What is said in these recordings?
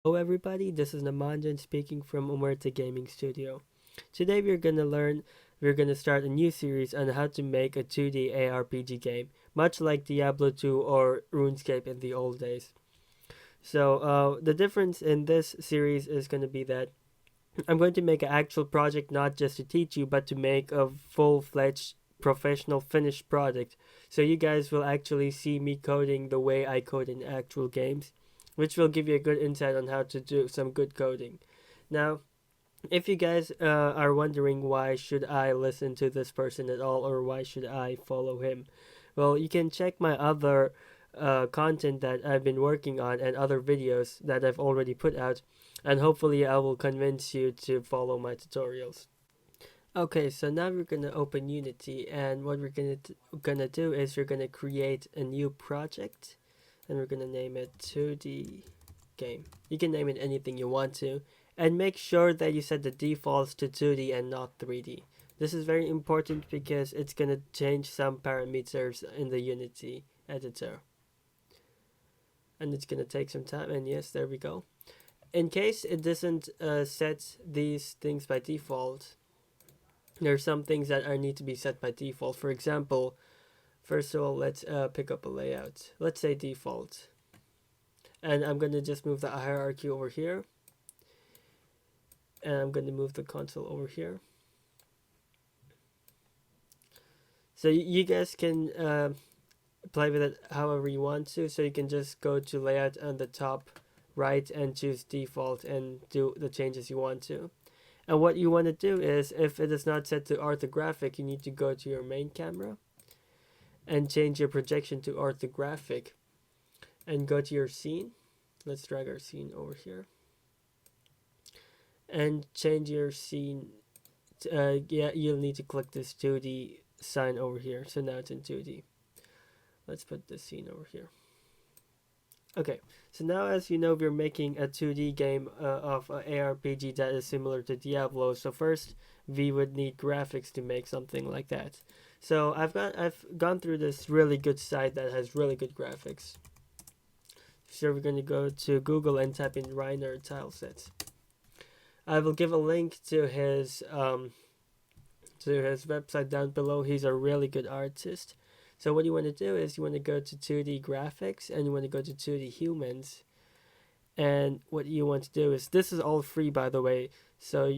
Hello everybody, this is Namanjan speaking from Umerta Gaming Studio. Today we're gonna start a new series on how to make a 2D ARPG game, much like Diablo 2 or RuneScape in the old days. So the difference in this series is gonna be that I'm going to make an actual project not just to teach you, but to make a full-fledged professional finished product. So you guys will actually see me coding the way I code in actual games, which will give you a good insight on how to do some good coding. Now, if you guys are wondering why should I listen to this person at all, or why should I follow him, well, you can check my other content that I've been working on and other videos that I've already put out, and hopefully I will convince you to follow my tutorials. Okay, so now we're gonna open Unity, and what we're gonna do is we're gonna create a new project, and we're gonna name it 2D game. You can name it anything you want to, and make sure that you set the defaults to 2D and not 3D. This is very important because it's gonna change some parameters in the Unity editor, and it's gonna take some time. And yes, there we go. In case it doesn't set these things by default, there are some things that are need to be set by default. For example, first of all, let's pick up a layout. Let's say default, and I'm gonna just move the hierarchy over here, and I'm gonna move the console over here. So you guys can play with it however you want to. So you can just go to layout on the top right and choose default and do the changes you want to. And what you want to do is, if it is not set to orthographic, you need to go to your main camera and change your projection to orthographic, and go to your scene. Let's drag our scene over here and change your scene. Yeah, you'll need to click this 2D sign over here. So now it's in 2D. Let's put the scene over here. Okay, so now as you know, we're making a 2D game of ARPG that is similar to Diablo. So first, we would need graphics to make something like that. So I've gone through this really good site that has really good graphics. So we're gonna go to Google and type in Reiner Tilesets. I will give a link to his website down below. He's a really good artist. So what you want to do is you want to go to 2D graphics, and you want to go to 2D humans. And what you want to do is, this is all free by the way, so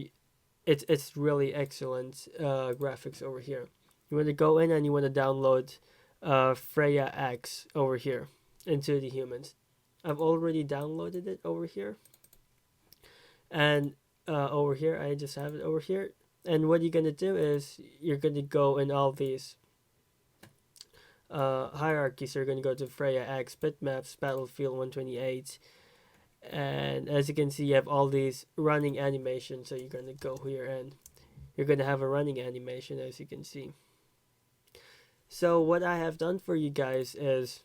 it's really excellent graphics over here. You want to go in and you want to download Freya X over here in 2D humans. I've already downloaded it over here, and over here I just have it over here. And what you're gonna do is you're gonna go in all these hierarchies. So you're going to go to Freya X, Bitmaps, Battlefield 128, and as you can see, you have all these running animations. So you're going to go here and you're going to have a running animation, as you can see. So what I have done for you guys is,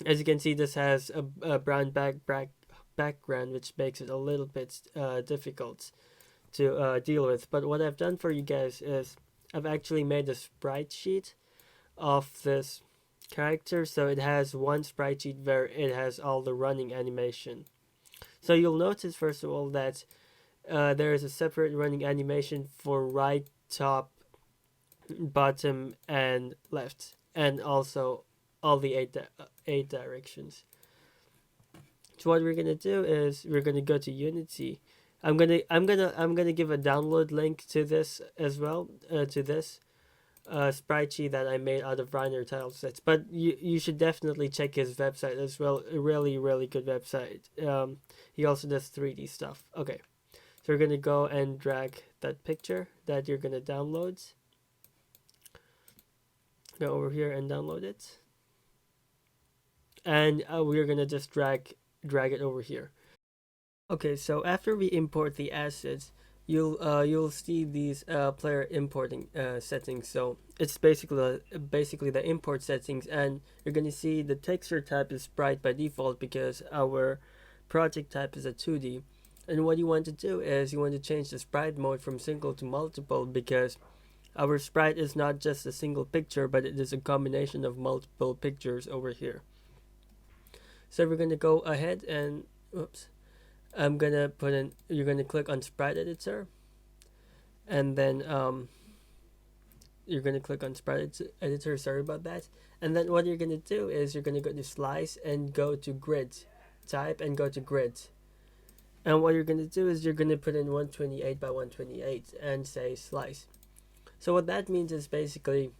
as you can see, this has a brown background, which makes it a little bit difficult to deal with. But what I've done for you guys is I've actually made a sprite sheet of this character. So it has one sprite sheet where it has all the running animation. So you'll notice first of all that there is a separate running animation for right, top, bottom, and left, and also all the eight directions. So what we're gonna do is we're gonna go to Unity. I'm gonna give a download link to this as well, to this sprite sheet that I made out of Reiner Tilesets. But you should definitely check his website as well. A really good website. He also does 3D stuff. Okay, so we're gonna go and drag that picture that you're gonna download. Go over here and download it, and we're gonna just drag it over here. Okay, so after we import the assets, you'll see these player importing settings. So it's basically the import settings, and you're gonna see the texture type is sprite by default because our project type is a 2D. And what you want to do is you want to change the sprite mode from single to multiple, because our sprite is not just a single picture, but it is a combination of multiple pictures over here. So we're gonna go ahead and you're gonna click on Sprite Editor, and then you're gonna click on Sprite Editor. Sorry about that. And then what you're gonna do is you're gonna go to Slice and go to Grid, type and go to Grid. And what you're gonna do is you're gonna put in 128 by 128 and say Slice. So what that means is basically,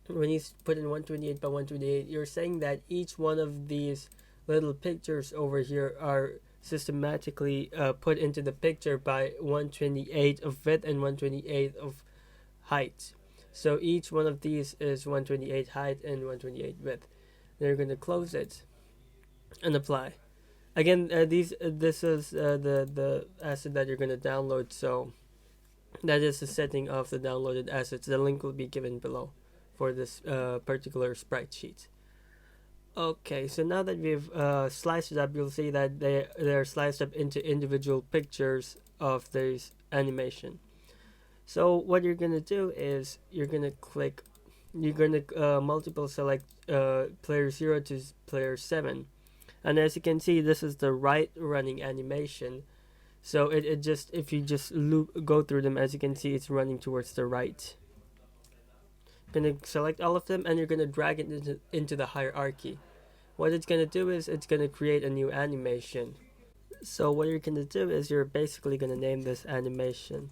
when you put in 128 by 128, you're saying that each one of these little pictures over here are systematically put into the picture by 128 of width and 128 of height. So each one of these is 128 height and 128 width. Then you're going to close it and apply. Again, this is the asset that you're going to download. So that is the setting of the downloaded assets. The link will be given below for this particular sprite sheet. Okay, so now that we've sliced it up, you'll see that they're sliced up into individual pictures of this animation. So what you're gonna do is you're gonna multiple select player 0 to player 7, and as you can see, this is the right running animation. So it just, if you just go through them, as you can see, it's running towards the right. Gonna select all of them and you're gonna drag it into the hierarchy. What it's gonna do is it's gonna create a new animation. So what you're gonna do is you're basically gonna name this animation.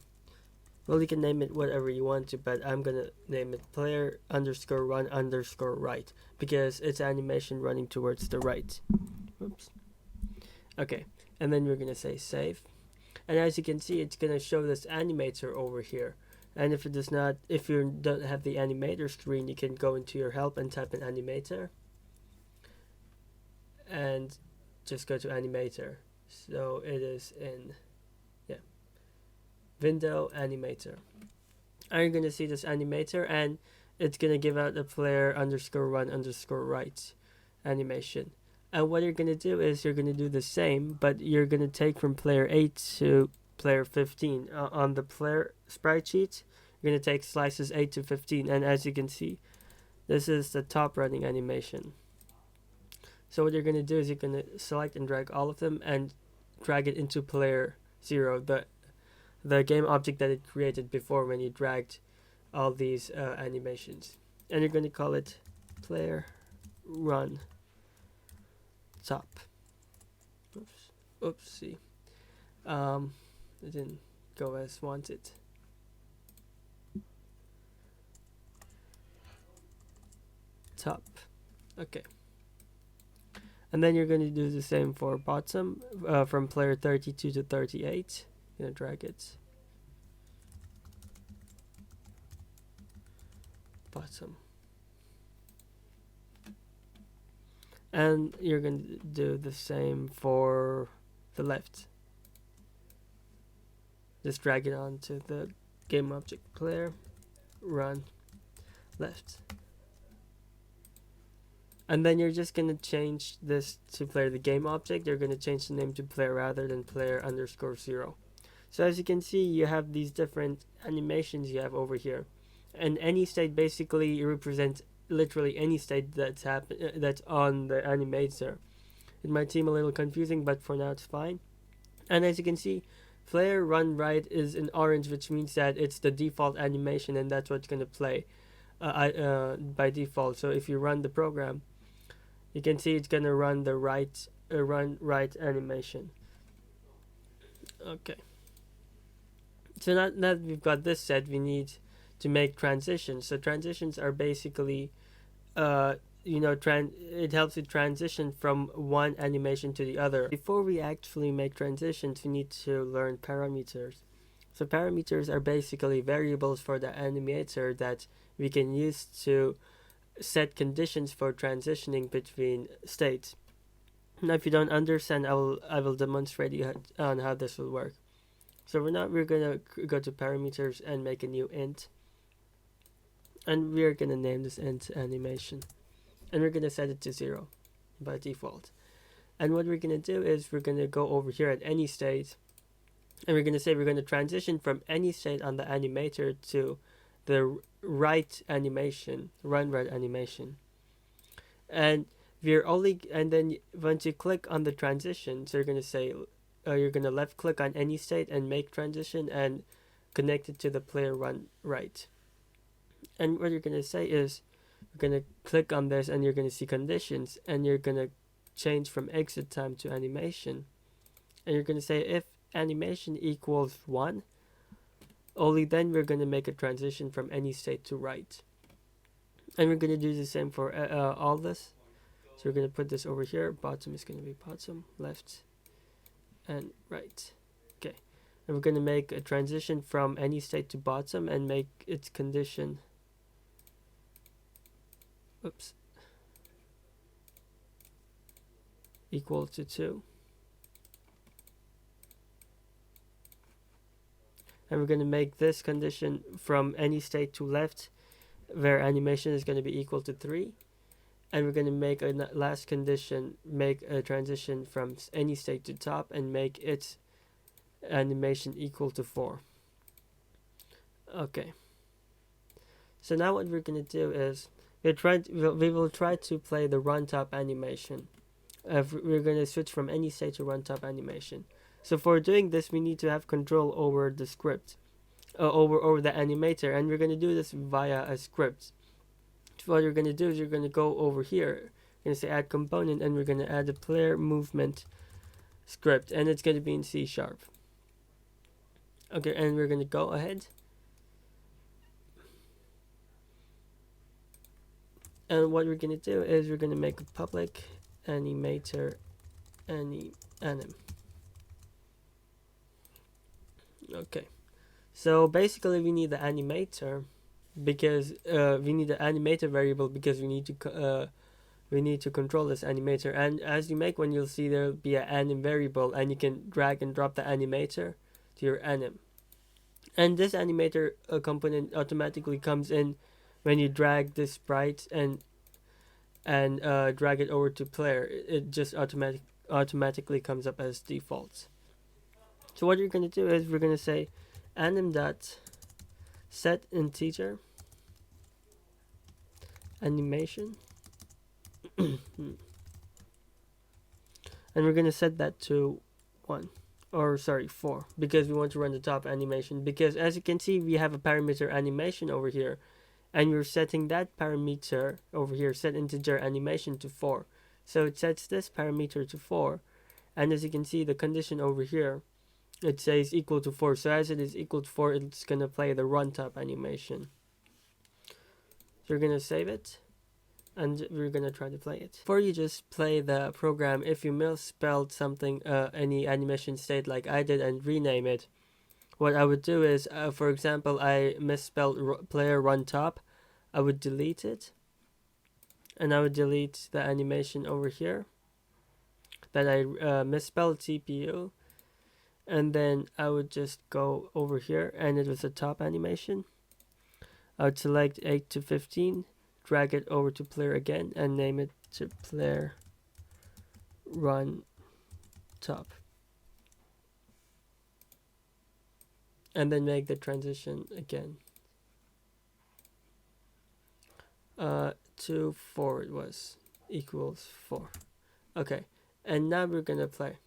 Well, you can name it whatever you want to, but I'm gonna name it player underscore run underscore right, because it's animation running towards the right. Oops. Okay, and then we're gonna say save. And as you can see, it's gonna show this animator over here. And if you don't have the animator screen, you can go into your help and type in animator and just go to animator. So it is in window animator. And you're gonna see this animator, and it's gonna give out the player underscore run underscore right animation. And what you're gonna do is you're gonna do the same, but you're gonna take from player 8 to player 15. On the player sprite sheet, you're going to take slices 8 to 15, and as you can see, this is the top running animation. So what you're going to do is you're going to select and drag all of them and drag it into player 0, the game object that it created before when you dragged all these animations. And you're going to call it player run top. Oopsie. It didn't go as wanted. Top. Okay. And then you're going to do the same for bottom, from player 32 to 38. I'm going to drag it. Bottom. And you're going to do the same for the left. Just drag it onto the game object player, run, left. And then you're just going to change this to player the game object. You're going to change the name to player rather than player underscore 0. So as you can see, you have these different animations you have over here. And any state basically represents literally any state that's on the animator. It might seem a little confusing, but for now it's fine. And as you can see, player run right is in orange, which means that it's the default animation, and that's what's going to play by default. So if you run the program, you can see it's going to run the run right animation. Okay. So now that we've got this set, we need to make transitions. So transitions are basically, it helps you transition from one animation to the other. Before we actually make transitions, we need to learn parameters. So parameters are basically variables for the animator that we can use to set conditions for transitioning between states. Now, if you don't understand, I will demonstrate you on how this will work. So we're gonna go to parameters and make a new int, and we're gonna name this int animation, and we're gonna set it to 0 by default. And what we're gonna do is we're gonna go over here at any state, and we're gonna say we're gonna transition from any state on the animator to the right animation, run right animation. And then once you click on the transition, so you're gonna say you're gonna left click on any state and make transition and connect it to the player run right. And what you're gonna say is you're gonna click on this and you're gonna see conditions, and you're gonna change from exit time to animation, and you're gonna say if animation equals 1, only then we're gonna make a transition from any state to right. And we're gonna do the same for all this. So we're gonna put this over here. Bottom is gonna be bottom, left, and right. Okay, and we're gonna make a transition from any state to bottom and make its condition. Oops. Equal to 2. And we're going to make this condition from any state to left, where animation is going to be equal to 3. And we're going to make a last condition, make a transition from any state to top and make its animation equal to 4. Okay. So now what we're going to do is we will try to play the run top animation. We're going to switch from any state to run top animation. So for doing this, we need to have control over the script, over the animator, and we're going to do this via a script. So what you're going to do is you're going to go over here, you're going to say add component, and we're going to add a player movement script, and it's going to be in C#. Okay, and we're going to go ahead. And what we're going to do is we're going to make a public animator anim. Okay, so basically we need the animator because we need the animator variable because we need to control this animator. And as you make one, you'll see there'll be an anim variable, and you can drag and drop the animator to your anim. And this animator component automatically comes in when you drag this sprite and drag it over to player. It just automatically comes up as default. So what you're going to do is we're going to say anim.set integer animation and we're going to set that to 4, because we want to run the top animation. Because as you can see, we have a parameter animation over here, and we're setting that parameter over here, set integer animation, to 4. So it sets this parameter to 4, and as you can see, the condition over here, it says equal to 4. So as it is equal to 4, it's going to play the run top animation. So we're going to save it, and we're going to try to play it. Before you just play the program, if you misspelled something, any animation state like I did, and rename it, what I would do is, for example, I misspelled player run top, I would delete it, and I would delete the animation over here that I misspelled CPU, and then I would just go over here, and it was a top animation. I would select 8 to 15, drag it over to player again, and name it to player run top. And then make the transition again. 2, 4 it was, equals 4. Okay, and now we're gonna play.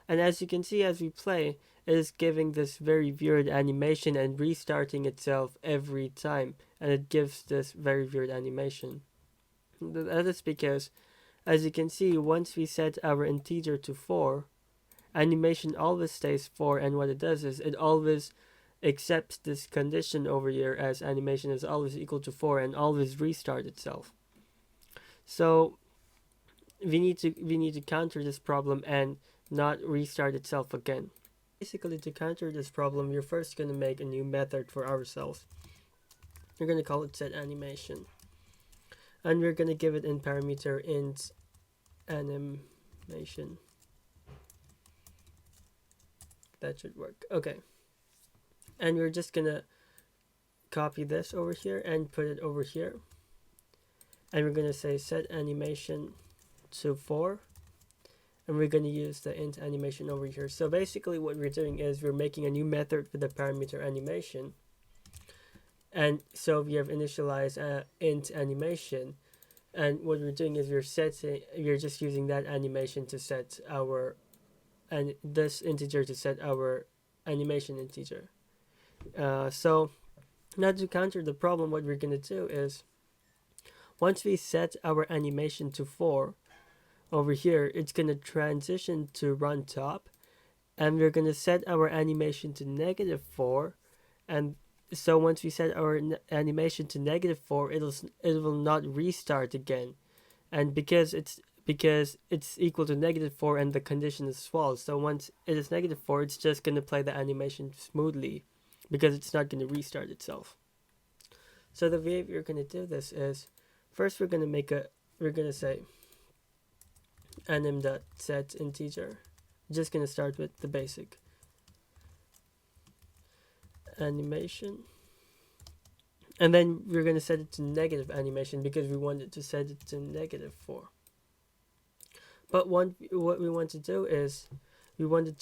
And as you can see, as we play, it is giving this very weird animation and restarting itself every time, and it gives this very weird animation. That is because, as you can see, once we set our integer to 4, animation always stays 4, and what it does is it always accepts this condition over here as animation is always equal to 4 and always restart itself. So we need to counter this problem and not restart itself again. Basically, to counter this problem, you're first going to make a new method for ourselves. We're going to call it set animation, and we're going to give it in parameter int animation. That should work. Okay, and we're just gonna copy this over here and put it over here, and we're gonna say set animation to 4, and we're gonna use the int animation over here. So basically what we're doing is we're making a new method for the parameter animation, and so we have initialized int animation, And what we're doing is we're just using that animation to set our, and this integer to set our animation integer. So now to counter the problem, what we're going to do is once we set our animation to 4 over here, it's going to transition to run top, and we're going to set our animation to -4. And so once we set our animation to -4, it will not restart again, and because it's equal to -4 and the condition is false, so once it is -4, it's just going to play the animation smoothly because it's not going to restart itself. So the way we're going to do this is, first we're going to say anim.set integer. Just going to start with the basic animation, and then we're going to set it to negative animation because we wanted to set it to -4. But what we want to do is we want to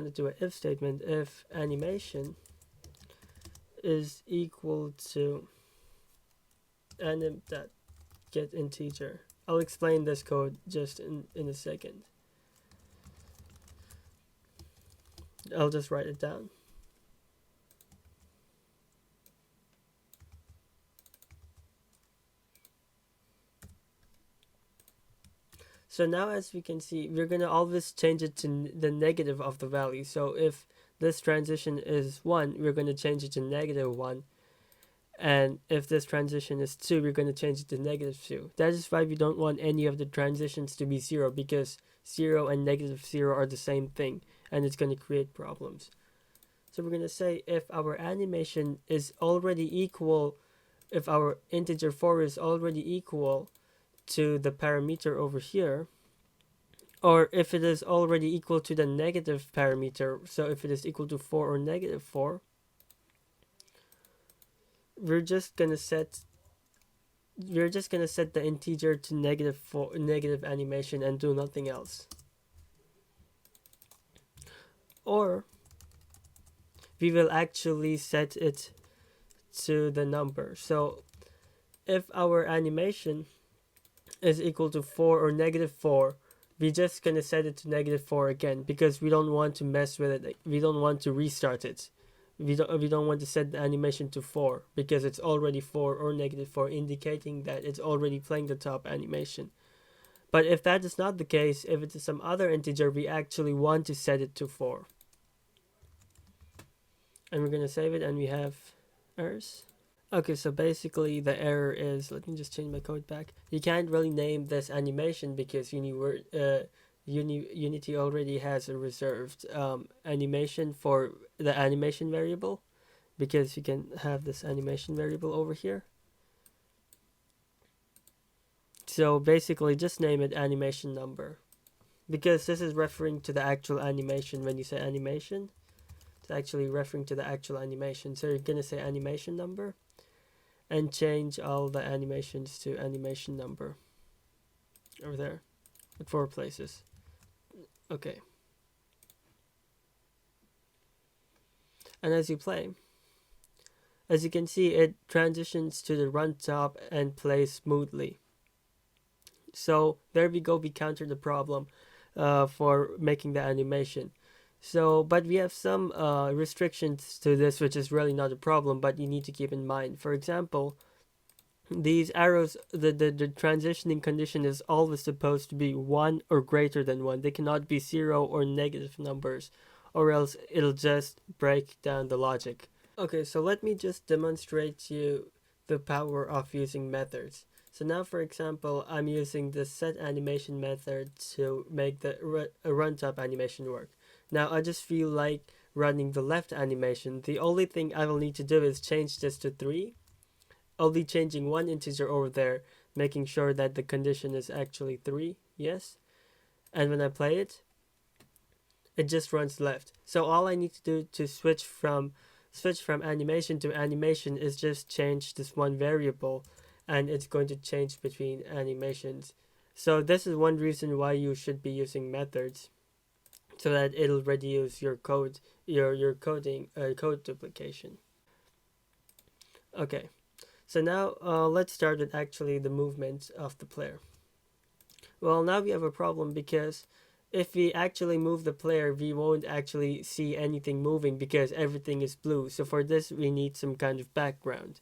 do an if statement. If animation is equal to anim.get integer. I'll explain this code just in a second. I'll just write it down. So now, as we can see, we're going to always change it to the negative of the value. So if this transition is 1, we're going to change it to -1. And if this transition is 2, we're going to change it to -2. That is why we don't want any of the transitions to be 0, because 0 and -0 are the same thing, and it's going to create problems. So we're going to say if our animation is already equal, if our integer 4 is already equal to the parameter over here, or if it is already equal to the negative parameter, so if it is equal to 4 or -4, we're just gonna set the integer to negative animation and do nothing else. Or we will actually set it to the number. So if our animation is equal to 4 or -4, we're just gonna set it to -4 again, because we don't want to mess with it. We don't want to restart it. We don't want to set the animation to 4 because it's already 4 or -4, indicating that it's already playing the top animation. But if that is not the case, if it is some other integer, we actually want to set it to 4. And we're gonna save it, and we have errors. Okay, so basically the error is, let me just change my code back. You can't really name this animation because Unity already has a reserved animation for the animation variable, because you can have this animation variable over here. So basically just name it animation number, because this is referring to the actual animation. When you say animation, it's actually referring to the actual animation. So you're gonna say animation number and change all the animations to animation number over there at 4 places. Okay. And as you play, as you can see, it transitions to the run top and plays smoothly. So there we go, we countered the problem for making the animation. So, but we have some restrictions to this, which is really not a problem, but you need to keep in mind. For example, these arrows, the transitioning condition is always supposed to be 1 or greater than 1. They cannot be 0 or negative numbers, or else it'll just break down the logic. Okay, so let me just demonstrate to you the power of using methods. So now, for example, I'm using the set animation method to make the run top animation work. Now I just feel like running the left animation. The only thing I will need to do is change this to 3, only changing one integer over there, making sure that the condition is actually 3, yes. And when I play it, it just runs left. So all I need to do to switch from animation to animation is just change this one variable, and it's going to change between animations. So this is one reason why you should be using methods, so that it'll reduce your code, your code duplication. Okay, So now let's start with actually the movement of the player. Well, now we have a problem because if we actually move the player, we won't actually see anything moving because everything is blue. So for this, we need some kind of background.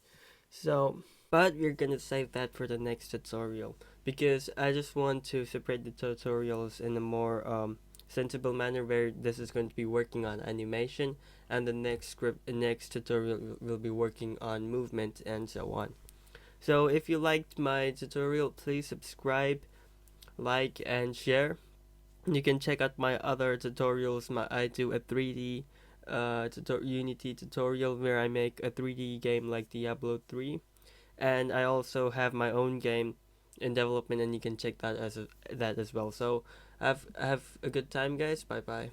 So, but we're gonna save that for the next tutorial because I just want to separate the tutorials in a more sensible manner where this is going to be working on animation and the next tutorial will be working on movement and so on. So if you liked my tutorial, please subscribe, like, and share. You can check out my other tutorials. I do a 3D Unity tutorial where I make a 3D game like Diablo 3, and I also have my own game in development, and you can check that as well. So have a good time, guys. Bye bye.